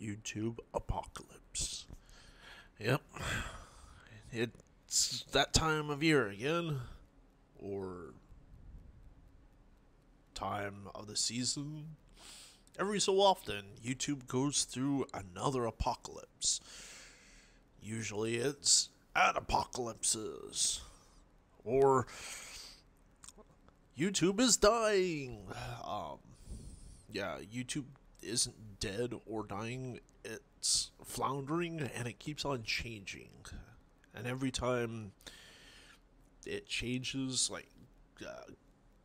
YouTube apocalypse. Yep, it's that time of year again, or time of the season. Every so often, YouTube goes through another apocalypse. Usually it's ad apocalypses, or YouTube is dying. Um, yeah, YouTube isn't dead or dying, it's floundering and it keeps on changing. And every time it changes, like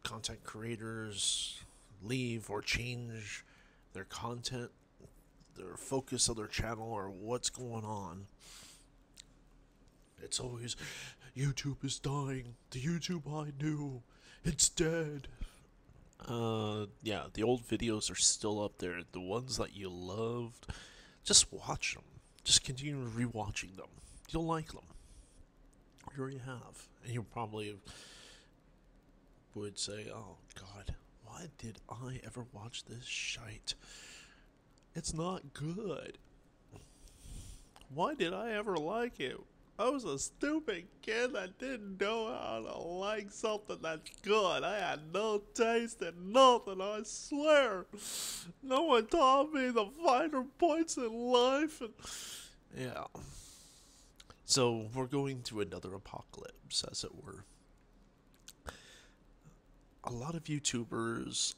content creators leave or change their content, their focus of their channel, or what's going on, it's always YouTube is dying. The YouTube I knew, it's dead. Yeah, the old videos are still up there. The ones that you loved, just watch them. Just continue rewatching them. You'll like them. You already have. And you probably would say, oh, God, why did I ever watch this shite? It's not good. Why did I ever like it? I was a stupid kid that didn't know how to like something that's good. I had no taste in nothing, I swear. No one taught me the finer points in life. And yeah. So we're going through another apocalypse, as it were. A lot of YouTubers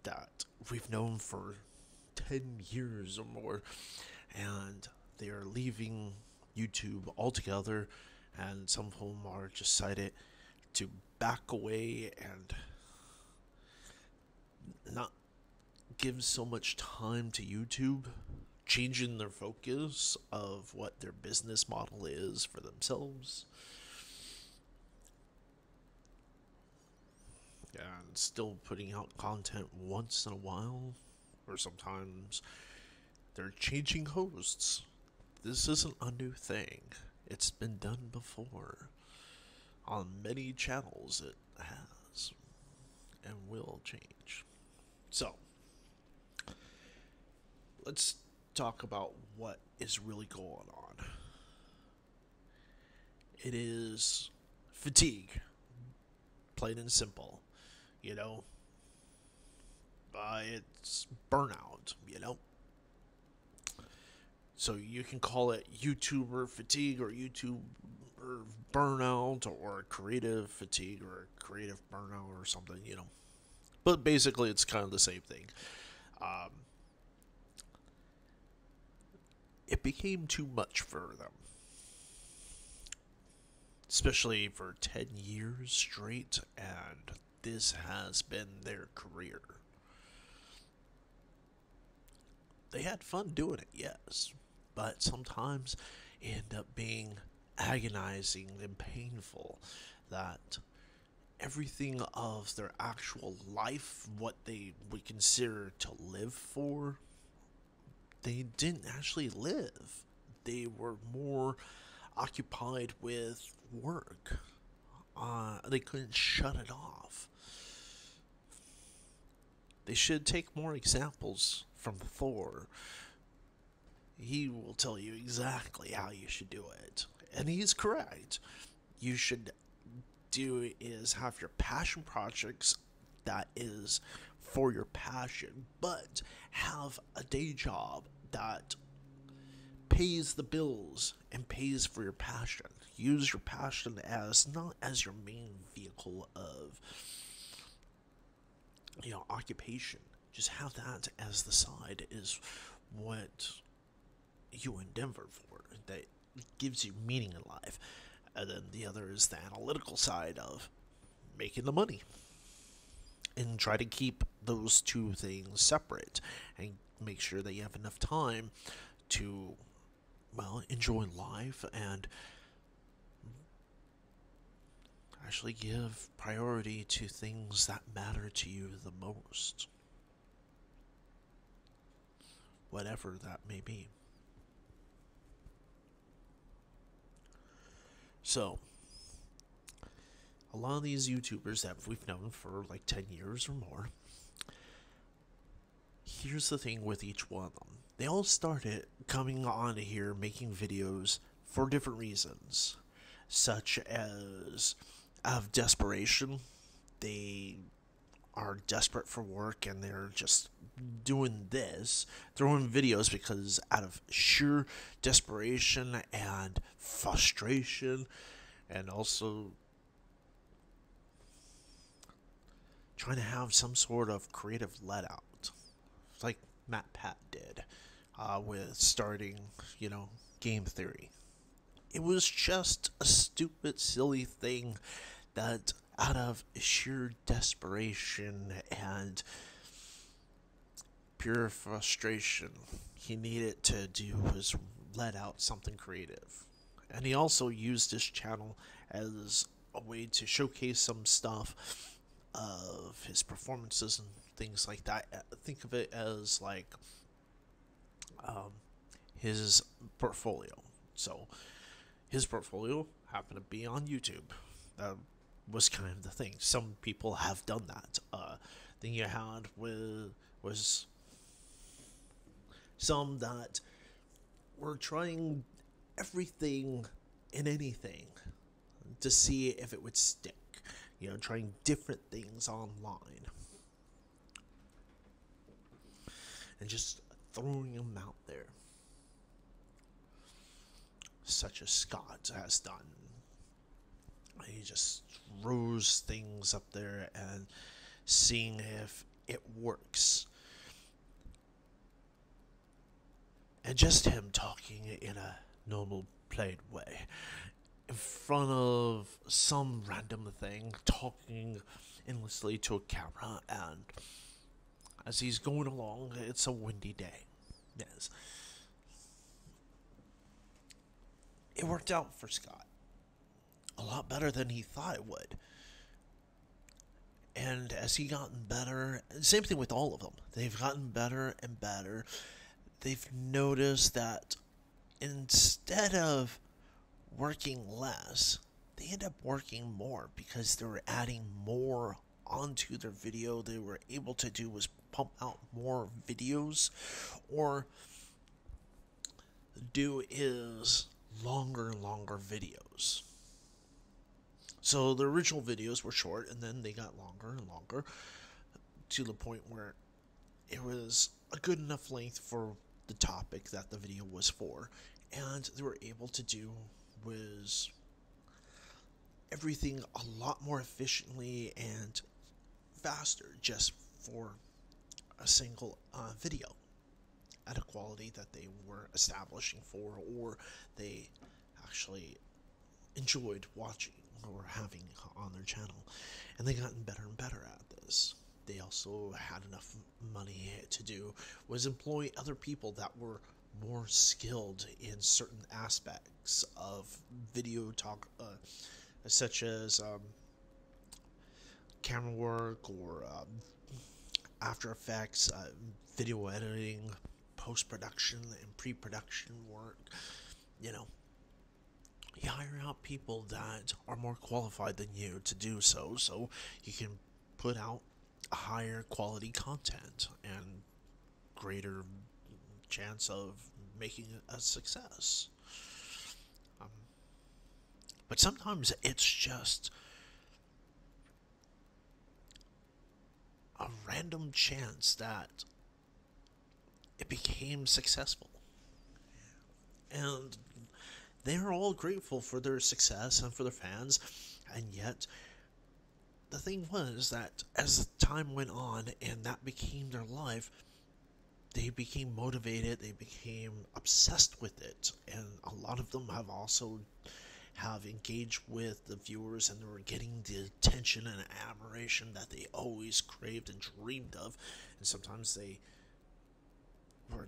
that we've known for 10 years or more, and they are leaving YouTube altogether, and some of them are decided to back away and not give so much time to YouTube, changing their focus of what their business model is for themselves, and still putting out content once in a while, or sometimes they're changing hosts. This isn't a new thing. It's been done before. On many channels it has and will change. So, let's talk about what is really going on. It is fatigue, plain and simple. You know, it's burnout, So you can call it YouTuber fatigue or YouTuber burnout or creative fatigue or creative burnout or something. But basically, it's kind of the same thing. Um, it became too much for them, especially for 10 years straight, and this has been their career. They had fun doing it, yes, but sometimes it ended up being agonizing and painful that everything of their actual life, what they would consider to live for, they didn't actually live. They were more occupied with work. They couldn't shut it off. They should take more examples from Thor. He will tell you exactly how you should do it. And he's correct. You should do is have your passion projects that is for your passion, but have a day job that pays the bills and pays for your passion. Use your passion as not as your main vehicle of occupation. Just have that as the side is what you endeavor for, that gives you meaning in life. And then the other is the analytical side of making the money. And try to keep those two things separate and make sure that you have enough time to, enjoy life and actually give priority to things that matter to you the most. Whatever that may be. So, a lot of these YouTubers that we've known for like 10 years or more, here's the thing with each one of them. They all started coming on here making videos for different reasons, such as out of desperation. They are desperate for work and they're just doing this, throwing videos because out of sheer desperation and frustration, and also trying to have some sort of creative let out, like Matt Pat did with starting, game theory. It was just a stupid, silly thing that, out of sheer desperation and pure frustration, he needed to do was let out something creative. And he also used this channel as a way to showcase some stuff of his performances and things like that. Think of it as like his portfolio. So his portfolio happened to be on YouTube. That was kind of the thing. Some people have done that. Thing you had was some that were trying everything and anything to see if it would stick. Trying different things online and just throwing them out there, such as Scott has done. He just throws things up there and seeing if it works. And just him talking in a normal, played way in front of some random thing, talking endlessly to a camera, and as he's going along, it's a windy day. Yes. It worked out for Scott a lot better than he thought it would. And as he gotten better, same thing with all of them, they've gotten better and better. They've noticed that instead of working less, they end up working more because they were adding more onto their video. They were able to do was pump out more videos, or do is longer and longer videos. So the original videos were short, and then they got longer and longer to the point where it was a good enough length for the topic that the video was for, and they were able to do was everything a lot more efficiently and faster just for a single video at a quality that they were establishing for, or they actually enjoyed watching or having on their channel. And they gotten better and better at this. They also had enough money to do was employ other people that were more skilled in certain aspects of video talk, such as camera work or After Effects, video editing, post-production and pre-production work. You hire out people that are more qualified than you to do so you can put out higher quality content and greater chance of making it a success. But sometimes it's just a random chance that it became successful. And they're all grateful for their success and for their fans, and yet the thing was that as time went on and that became their life, they became motivated, they became obsessed with it, and a lot of them have engaged with the viewers, and they were getting the attention and admiration that they always craved and dreamed of, and sometimes they were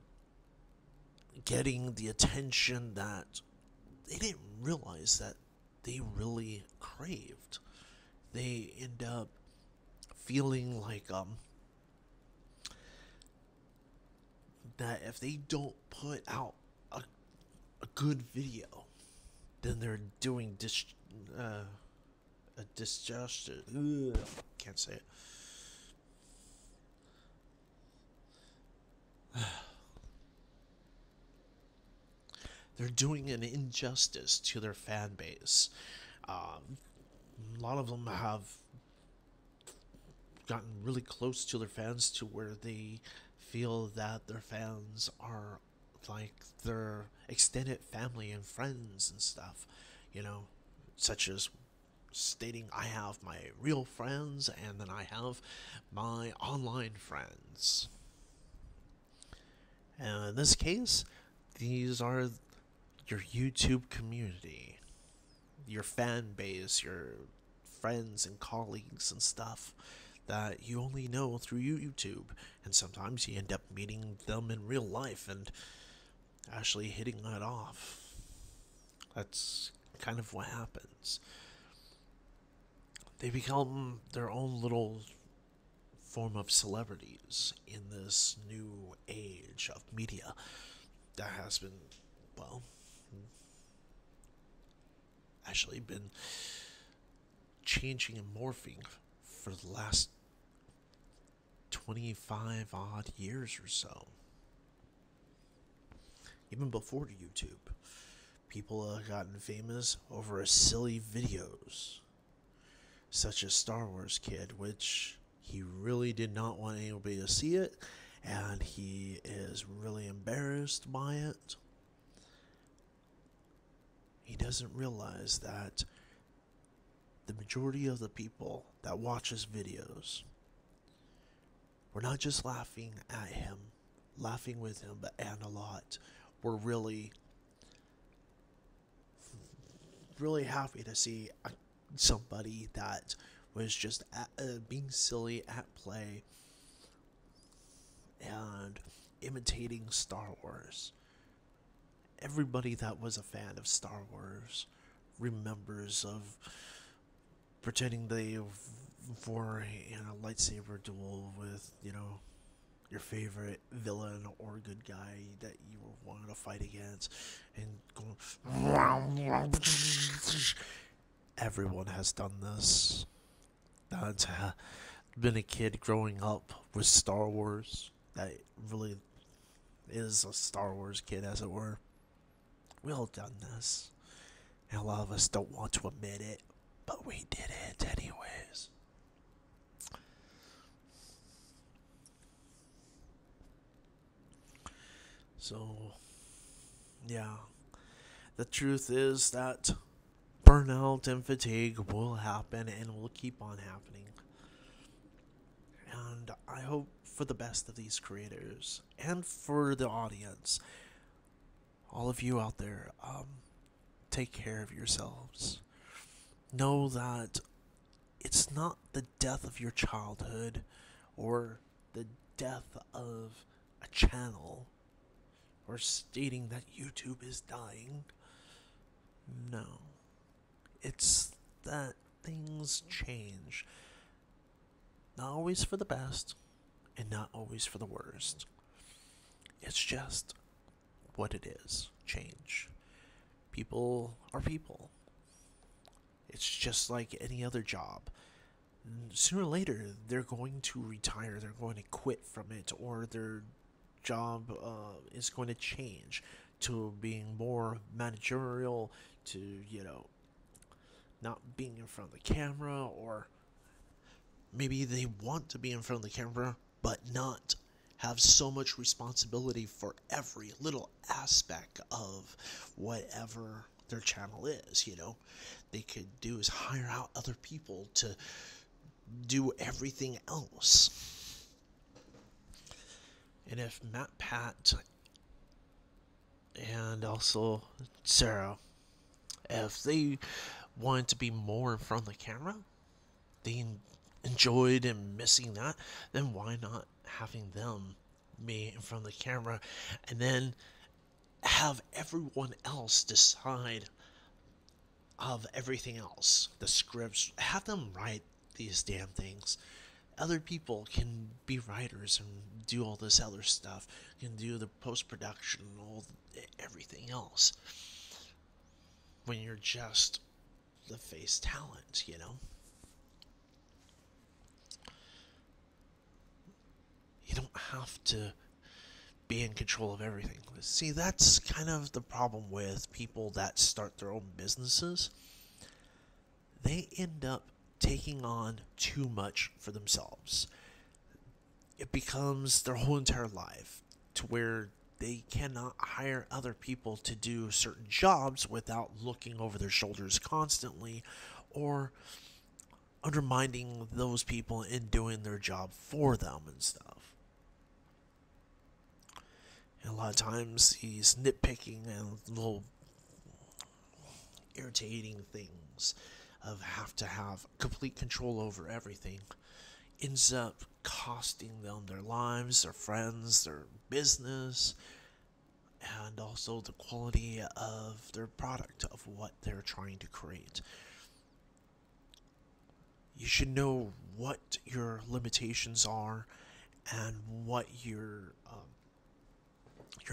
getting the attention that they didn't realize that they really craved. They end up feeling like that if they don't put out a good video, then they're doing a disjustice. Can't say it. they're doing an injustice to their fan base. A lot of them have gotten really close to their fans to where they feel that their fans are like their extended family and friends and stuff, you know, such as stating I have my real friends and then I have my online friends. And in this case, these are your YouTube community, your fan base, your friends and colleagues and stuff that you only know through YouTube. And sometimes you end up meeting them in real life and actually hitting it off. That's kind of what happens. They become their own little form of celebrities in this new age of media that has been, well, actually been changing and morphing for the last 25 odd years or so. Even before YouTube, people have gotten famous over silly videos, such as Star Wars Kid, which he really did not want anybody to see it, and he is really embarrassed by it. He doesn't realize that the majority of the people that watch his videos were not just laughing at him, laughing with him, and a lot were really happy to see somebody that was just being silly at play and imitating Star Wars. Everybody that was a fan of Star Wars remembers of pretending they were in a lightsaber duel with, your favorite villain or good guy that you wanted to fight against, and going. Everyone has done this. That's been a kid growing up with Star Wars that really is a Star Wars kid, as it were. We all done this, and a lot of us don't want to admit it, but we did it anyways. So, yeah, the truth is that burnout and fatigue will happen and will keep on happening. And I hope for the best of these creators and for the audience, all of you out there, take care of yourselves. Know that it's not the death of your childhood or the death of a channel or stating that YouTube is dying. No. It's that things change. Not always for the best and not always for the worst. It's just what it is. Change. People are people. It's just like any other job. Sooner or later, they're going to retire. They're going to quit from it, or their job is going to change to being more managerial, to, not being in front of the camera, or maybe they want to be in front of the camera, but not have so much responsibility for every little aspect of whatever their channel is, They could do is hire out other people to do everything else. And if Matt, Pat, and also Sarah, if they wanted to be more in front of the camera, they enjoyed and missing that, then why not having them be in front of the camera and then have everyone else decide of everything else, the scripts, have them write these damn things. Other people can be writers and do all this other stuff, can do the post-production and everything else, when you're just the face talent, You don't have to be in control of everything. See, that's kind of the problem with people that start their own businesses. They end up taking on too much for themselves. It becomes their whole entire life to where they cannot hire other people to do certain jobs without looking over their shoulders constantly or undermining those people in doing their job for them and stuff. And a lot of times he's nitpicking and little irritating things of have to have complete control over everything ends up costing them their lives, their friends, their business, and also the quality of their product, of what they're trying to create. You should know what your limitations are and what your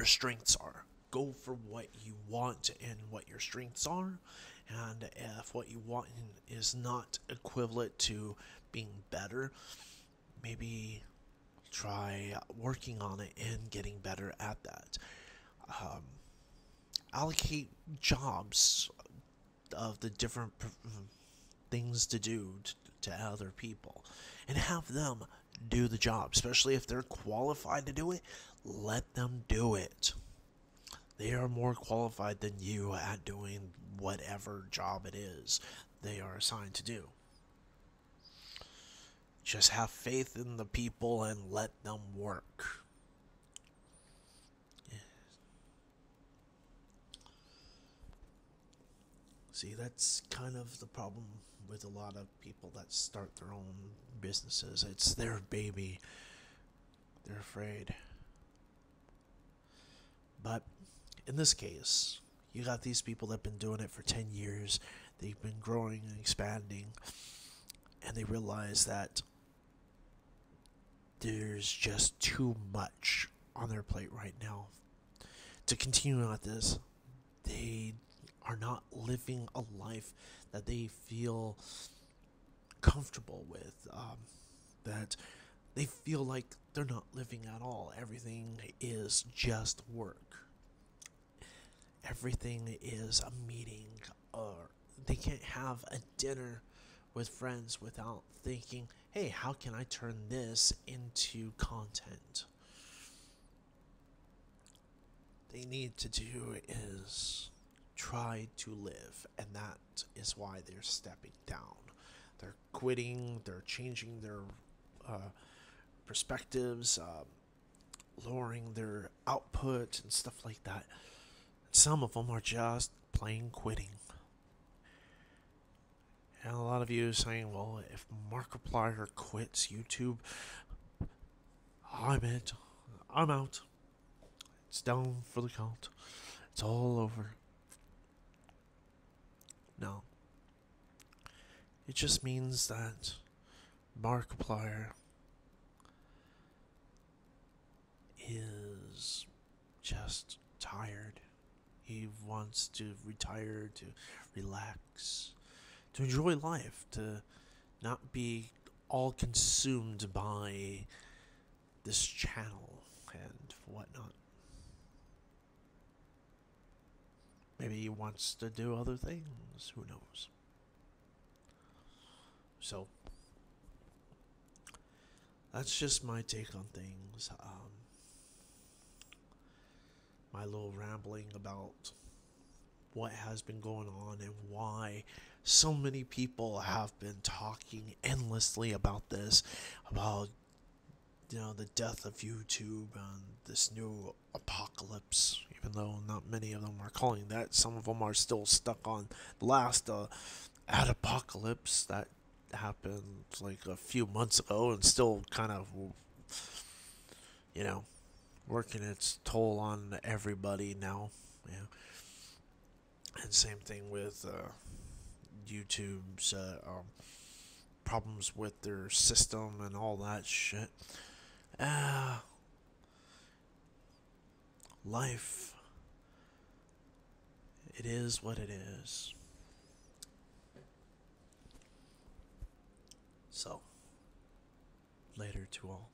strengths are. Go for what you want and what your strengths are, and if what you want is not equivalent to being better, maybe try working on it and getting better at that. Allocate jobs of the different things to do to other people and have them do the job, especially if they're qualified to do it. Let them do it. They are more qualified than you at doing whatever job it is they are assigned to do. Just have faith in the people and let them work. See, that's kind of the problem with a lot of people that start their own businesses. It's their baby. They're afraid. But in this case, you got these people that have been doing it for 10 years. They've been growing and expanding. And they realize that there's just too much on their plate right now. To continue at this, they are not living a life that they feel comfortable with. That they feel like they're not living at all. Everything is just work. Everything is a meeting, or they can't have a dinner with friends without thinking, hey, how can I turn this into content? They need to do is try to live, and that is why they're stepping down. They're quitting, they're changing their perspectives, lowering their output and stuff like that. Some of them are just plain quitting. And a lot of you are saying, well, if Markiplier quits YouTube, I'm it. I'm out. It's down for the count. It's all over. No. It just means that Markiplier is just tired. He wants to retire, to relax, to enjoy life, to not be all consumed by this channel and whatnot. Maybe he wants to do other things, who knows. So, that's just my take on things. My little rambling about what has been going on and why so many people have been talking endlessly about this, about the death of YouTube and this new apocalypse, even though not many of them are calling that. Some of them are still stuck on the last apocalypse that happened like a few months ago and still kind of, working its toll on everybody now. Yeah. And same thing with YouTube's problems with their system and all that shit. Life, it is what it is. So, later to all.